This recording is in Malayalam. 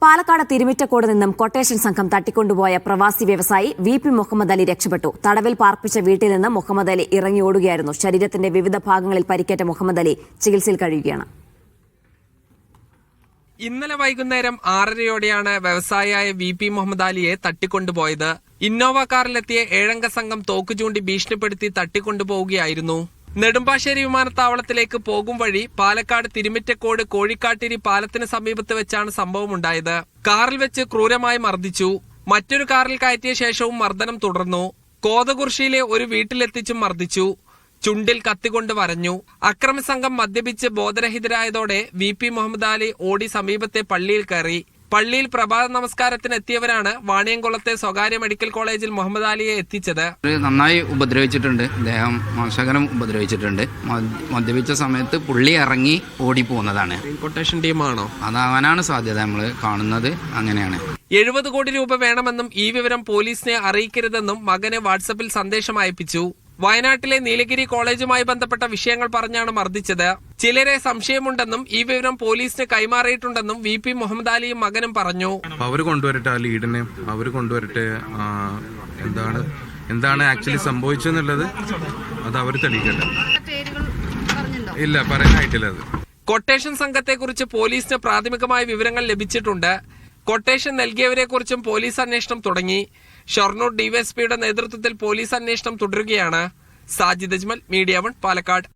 പാലക്കാട് തിരുമിറ്റക്കോട് നിന്നും കൊട്ടേഷൻ സംഘം തട്ടിക്കൊണ്ടുപോയ പ്രവാസി വ്യവസായി VP മുഹമ്മദ് അലി രക്ഷപ്പെട്ടു. തടവിൽ പാർപ്പിച്ച വീട്ടിൽ നിന്ന് മുഹമ്മദ് അലി ഇറങ്ങിയോടുകയായിരുന്നു. ശരീരത്തിന്റെ വിവിധ ഭാഗങ്ങളിൽ പരിക്കേറ്റ മുഹമ്മദ് അലി ചികിത്സയിൽ കഴിയുകയാണ്. ഇന്നലെ വൈകുന്നേരം 6:30യോടെയാണ് വ്യവസായിയായ VP മുഹമ്മദ് അലിയെ തട്ടിക്കൊണ്ടുപോയത്. ഇന്നോവ കാറിലെത്തിയ 7 അംഗ സംഘം തോക്ക് ചൂണ്ടി ഭീഷണിപ്പെടുത്തി തട്ടിക്കൊണ്ടുപോവുകയായിരുന്നു. നെടുമ്പാശ്ശേരി വിമാനത്താവളത്തിലേക്ക് പോകും വഴി പാലക്കാട് തിരുമിറ്റക്കോട് കോഴിക്കാട്ടിരി പാലത്തിന് സമീപത്ത് വെച്ചാണ് സംഭവമുണ്ടായത്. കാറിൽ വെച്ച് ക്രൂരമായി മർദ്ദിച്ചു. മറ്റൊരു കാറിൽ കയറ്റിയ ശേഷവും മർദ്ദനം തുടർന്നു. കോതകുർശിയിലെ ഒരു വീട്ടിലെത്തിച്ചും മർദ്ദിച്ചു. ചുണ്ടിൽ കത്തികൊണ്ട് വരഞ്ഞു. അക്രമി സംഘം മദ്യപിച്ച് ബോധരഹിതരായതോടെ VP മുഹമ്മദ് അലി ഓടി സമീപത്തെ പള്ളിയിൽ കയറി. പള്ളിയിൽ പ്രഭാത നമസ്കാരത്തിന് എത്തിയവരാണ് വാണിയംകുളത്തെ സ്വകാര്യ മെഡിക്കൽ കോളേജിൽ മുഹമ്മദ് അലിയെ എത്തിച്ചത്. നന്നായി ഉപദ്രവിച്ചിട്ടുണ്ട്. ദേഹം മോശകരം ഉപദ്രവിച്ചിട്ടുണ്ട്. മദ്യപിച്ച സമയത്ത് പുള്ളി ഇറങ്ങി ഓടിപ്പോകുന്നതാണ്. കൊട്ടേഷൻ ടീമാണോ? അതാവാനാണ് സാധ്യത. നമ്മൾ കാണുന്നത് അങ്ങനെയാണ്. 70 കോടി രൂപ വേണമെന്നും ഈ വിവരം പോലീസിനെ അറിയിക്കരുതെന്നും മകന് വാട്സപ്പിൽ സന്ദേശം അയപ്പിച്ചു. വയനാട്ടിലെ നീലഗിരി കോളേജുമായി ബന്ധപ്പെട്ട വിഷയങ്ങൾ പറഞ്ഞാണ് മർദ്ദിച്ചത്. ചിലരെ സംശയമുണ്ടെന്നും ഈ വിവരം പോലീസിന് കൈമാറിയിട്ടുണ്ടെന്നും VP മുഹമ്മദ് അലിയും മകനും പറഞ്ഞു. അവർ കൊണ്ടുവരട്ടെ, ആ ലീഡിനെ അവർ കൊണ്ടുവരട്ടെ. എന്താണ് ആക്ച്വലി സംഭവിച്ചെന്നുള്ളത് അത് അവർ തെളിയിക്കട്ടെ. ഇല്ല, പറയാനായിട്ടില്ല. അത് കൊട്ടേഷൻ സംഘത്തെക്കുറിച്ച് പോലീസിന് പ്രാഥമികമായ വിവരങ്ങൾ ലഭിച്ചിട്ടുണ്ട്. കൊട്ടേഷൻ നൽകിയവരെക്കുറിച്ചും പോലീസ് അന്വേഷണം തുടങ്ങി. ഷൊർണൂർ DYSPയുടെ നേതൃത്വത്തിൽ പോലീസ് അന്വേഷണം തുടരുകയാണ്. സാജിദ് അജ്മൽ, മീഡിയ 1, പാലക്കാട്.